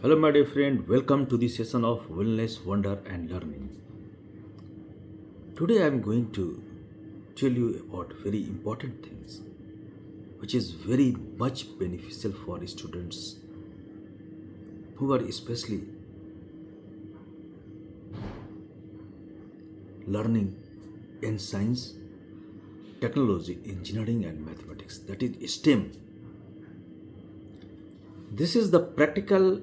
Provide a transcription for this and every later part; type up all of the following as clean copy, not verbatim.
Hello, my dear friend. Welcome to the session of Wellness, Wonder, and Learning. Today, I am going to tell you about very important things, which is very much beneficial for students who are especially learning in science, technology, engineering, and mathematics. That is STEM. This is the practical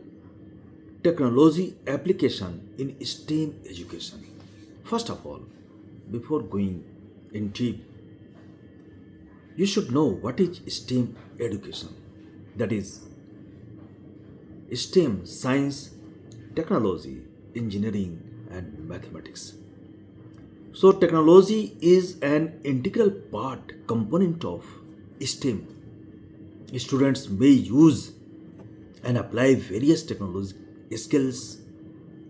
technology application in STEM education. First of all, before going in deep, you should know what is STEM education. That is STEM science, technology, engineering, and mathematics. So, technology is an integral part component of STEM. Students may use and apply various technology skills,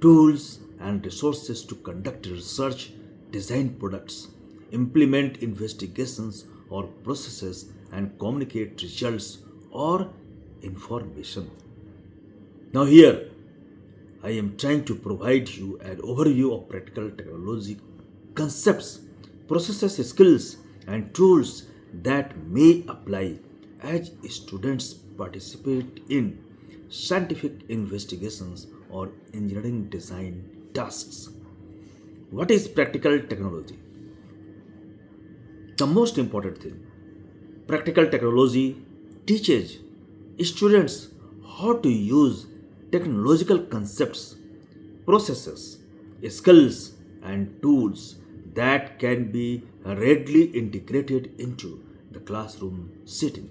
tools, and resources to conduct research, design products, implement investigations or processes, and communicate results or information. Now, here I am trying to provide you an overview of practical technology concepts, processes, skills, and tools that may apply as students participate in scientific investigations or engineering design tasks. What is practical technology? The most important thing, practical technology teaches students how to use technological concepts, processes, skills, and tools that can be readily integrated into the classroom setting.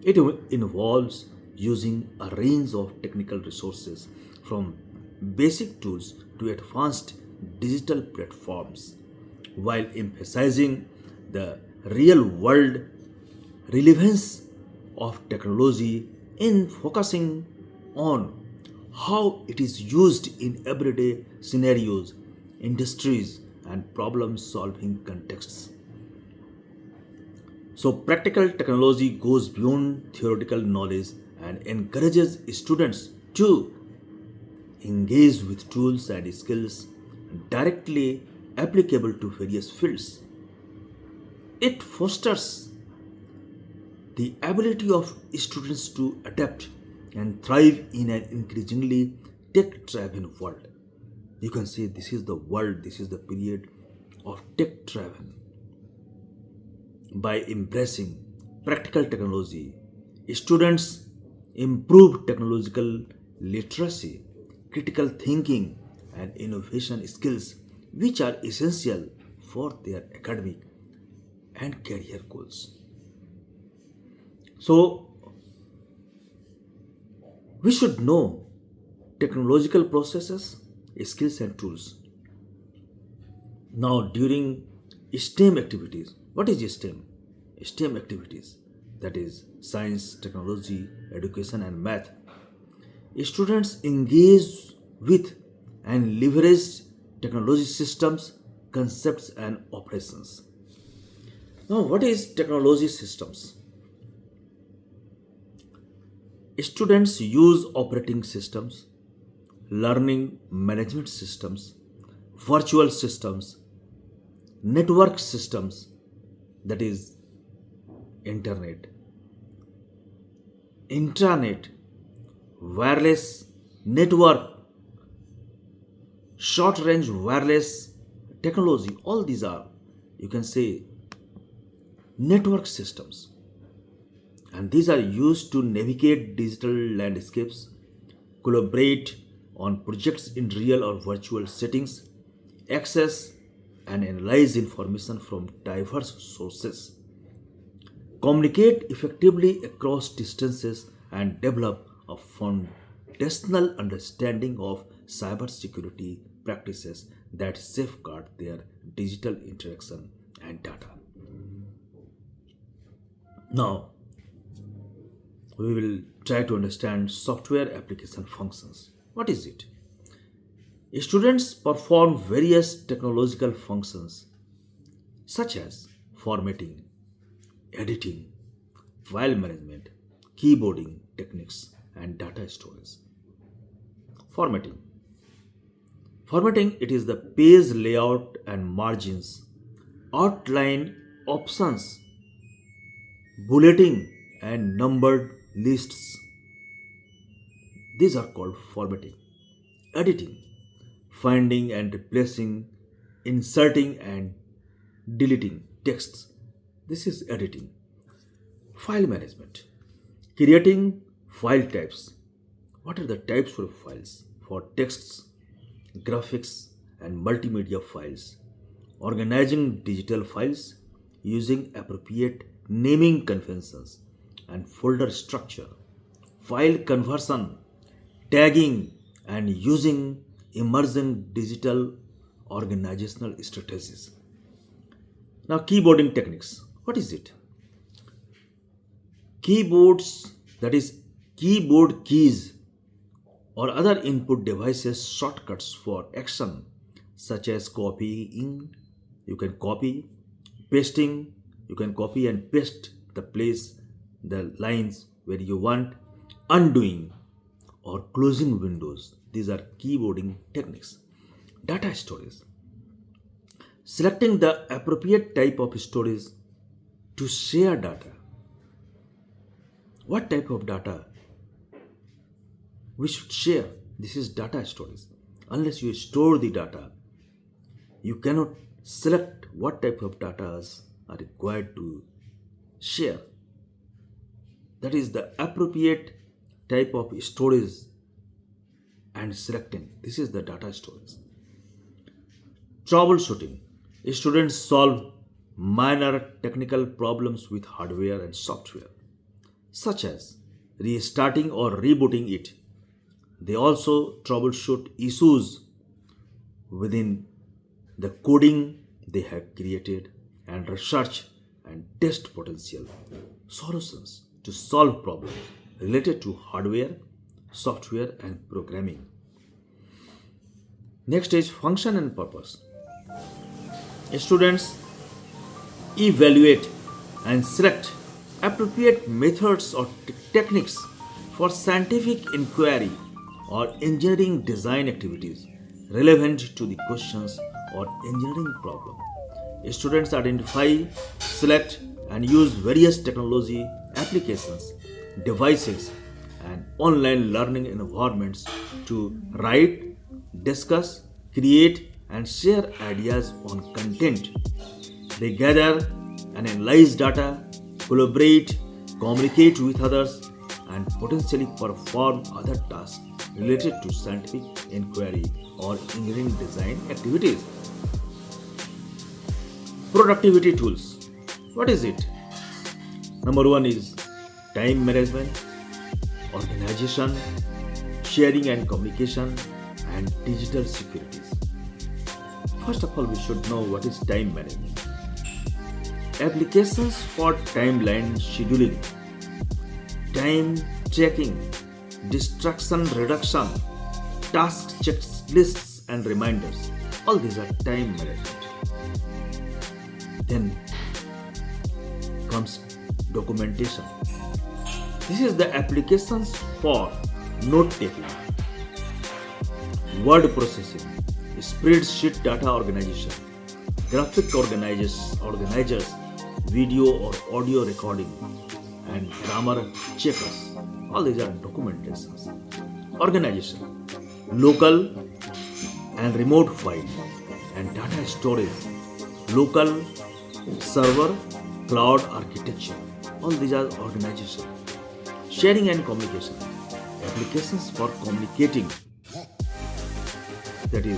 It involves using a range of technical resources from basic tools to advanced digital platforms while emphasizing the real world relevance of technology in focusing on how it is used in everyday scenarios, industries, and problem solving contexts. So, practical technology goes beyond theoretical knowledge and encourages students to engage with tools and skills directly applicable to various fields. It fosters the ability of students to adapt and thrive in an increasingly tech driven world. You can say this is the world, this is the period of tech driven. By embracing practical technology, students improve technological literacy, critical thinking, and innovation skills, which are essential for their academic and career goals. So, we should know technological processes, skills, and tools. Now, during STEM activities, what is STEM? STEM activities, that is science, technology, education, and math. Students engage with and leverage technology systems, concepts, and operations. Now, what is technology systems? Students use operating systems, learning management systems, virtual systems, network systems, that is internet, intranet, wireless network, short range wireless technology. All these are, you can say, network systems, and these are used to navigate digital landscapes, collaborate on projects in real or virtual settings, access and analyze information from diverse sources, communicate effectively across distances, and develop a foundational understanding of cybersecurity practices that safeguard their digital interaction and data. Now, we will try to understand software application functions. What is it? Students perform various technological functions such as formatting, editing, file management, keyboarding techniques, and data storage. Formatting. Formatting, it is the page layout and margins, outline options, bulleting and numbered lists. These are called formatting. Editing, finding and replacing, inserting and deleting texts. This is editing. File management, creating file types. What are the types of files? For texts, graphics, and multimedia files. Organizing digital files using appropriate naming conventions and folder structure. File conversion, tagging, and using emerging digital organizational strategies. Now, keyboarding techniques. What is it? Keyboards, that is, keyboard keys or other input devices shortcuts for action such as copying, you can copy, pasting, you can copy and paste the place, the lines where you want, undoing or closing windows. These are keyboarding techniques. Data storage. Selecting the appropriate type of storage to share data. What type of data we should share? This is data storage. Unless you store the data, you cannot select what type of data are required to share. That is the appropriate type of storage and selecting. This is the data storage. Troubleshooting. Students solve minor technical problems with hardware and software, such as restarting or rebooting it. They also troubleshoot issues within the coding they have created and research and test potential solutions to solve problems related to hardware, software, and programming. Next is function and purpose. Students evaluate and select appropriate methods or techniques for scientific inquiry or engineering design activities relevant to the questions or engineering problem. Students identify, select, and use various technology applications, devices, and online learning environments to write, discuss, create, and share ideas on content. They gather and analyze data, collaborate, communicate with others, and potentially perform other tasks related to scientific inquiry or engineering design activities. Productivity tools. What is it? Number one is time management, organization, sharing and communication, and digital securities. First of all, we should know what is time management. Applications for timeline scheduling, time tracking, distraction reduction, task checklists and reminders. All these are time management. Then comes documentation. This is the applications for note taking, word processing, spreadsheet data organization, graphic organizers, video or audio recording, and grammar checkers. All these are documentations. Organization, local and remote file and data storage, local server, cloud architecture. All these are organization. Sharing and communication, applications for communicating. That is,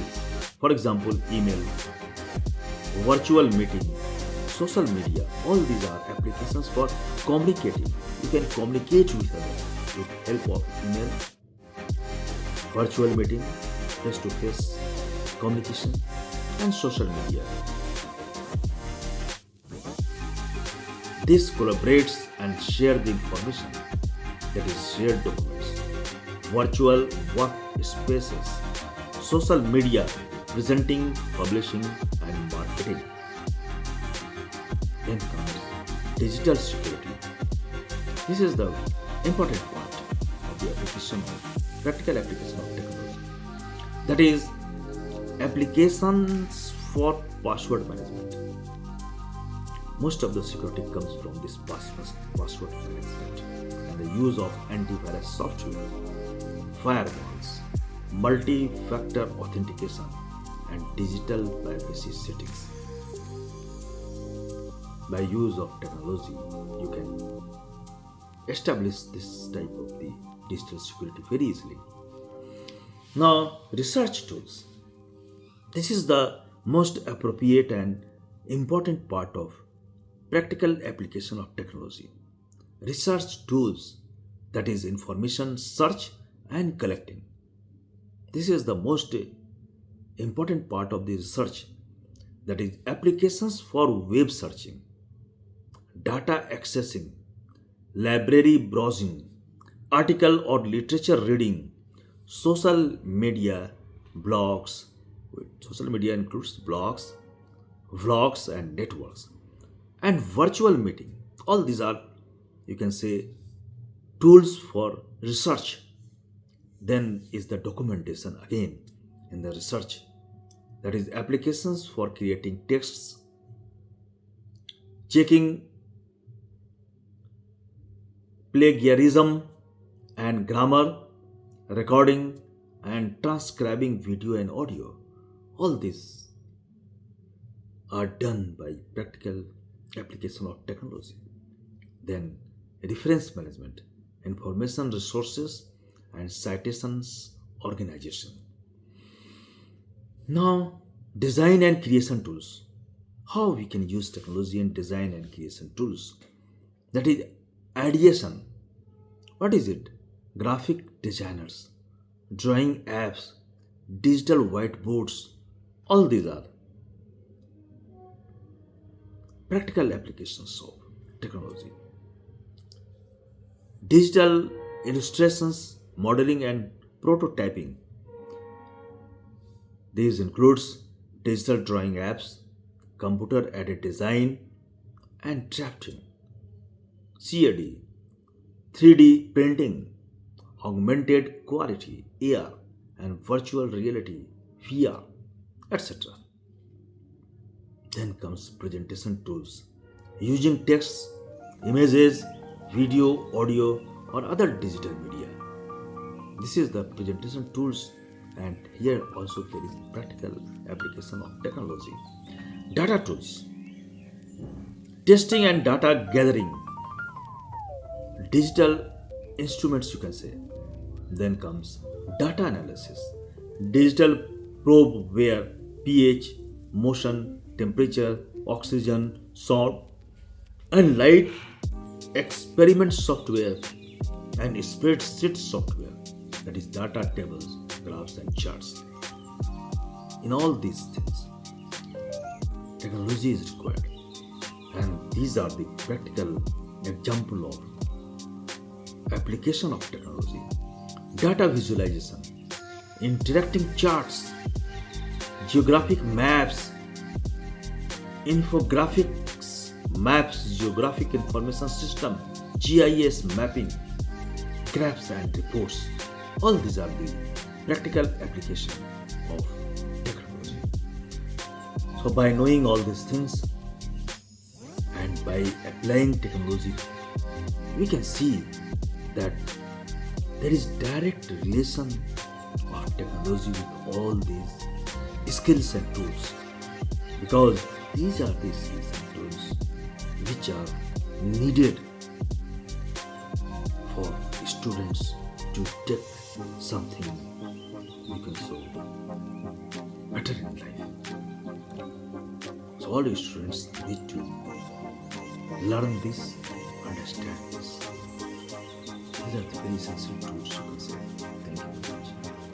for example, email, virtual meeting, social media. All these are applications for communicating. You can communicate with others with help of email, virtual meeting, face-to-face communication, and social media. This collaborates and share the information, that is shared documents, virtual work spaces, social media, presenting, publishing, and marketing. Then comes digital security. This is the important part of the application, practical application of technology. That is applications for password management. Most of the security comes from this password management and the use of antivirus software, firewalls, multi-factor authentication, and digital privacy settings. By use of technology, you can establish this type of the digital security very easily. Now, research tools. This is the most appropriate and important part of practical application of technology. Research tools, that is information search and collecting. This is the most important part of the research, that is applications for web searching, data accessing, library browsing, article or literature reading, social media, blogs. Social media includes blogs, vlogs, and networks, and virtual meeting. All these are, you can say, tools for research. Then is the documentation again in the research, that is applications for creating texts, checking plagiarism and grammar, recording and transcribing video and audio. All these are done by practical application of technology. Then reference management, information resources and citations organization. Now, design and creation tools. How we can use technology in design and creation tools? That is ideation. What is it? Graphic designers, drawing apps, digital whiteboards. All these are practical applications of technology. Digital illustrations, modeling and prototyping. These includes digital drawing apps, computer aided design and drafting, CAD, 3D printing, augmented quality, AR and virtual reality, VR, etc. Then comes presentation tools, using text, images, video, audio, or other digital media. This is the presentation tools, and here also there is practical application of technology. Data tools, testing and data gathering, digital instruments, you can say. Then comes data analysis, digital probe where pH, motion, temperature, oxygen, sound, and light, experiment software, and spreadsheet software, that is data tables, graphs, and charts. In all these things, technology is required, and these are the practical example of application of technology. Data visualization, interacting charts, geographic maps, infographics, maps, geographic information system, GIS mapping, graphs and reports. All these are the practical application of technology. So by knowing all these things and by applying technology, we can see that there is direct relation of technology with all these skills and tools, because these are the skills and tools which are needed for students to take something, you can say, better in life. So all the students need to learn this, understand this. These are the very essential tools, you can say. Thank you.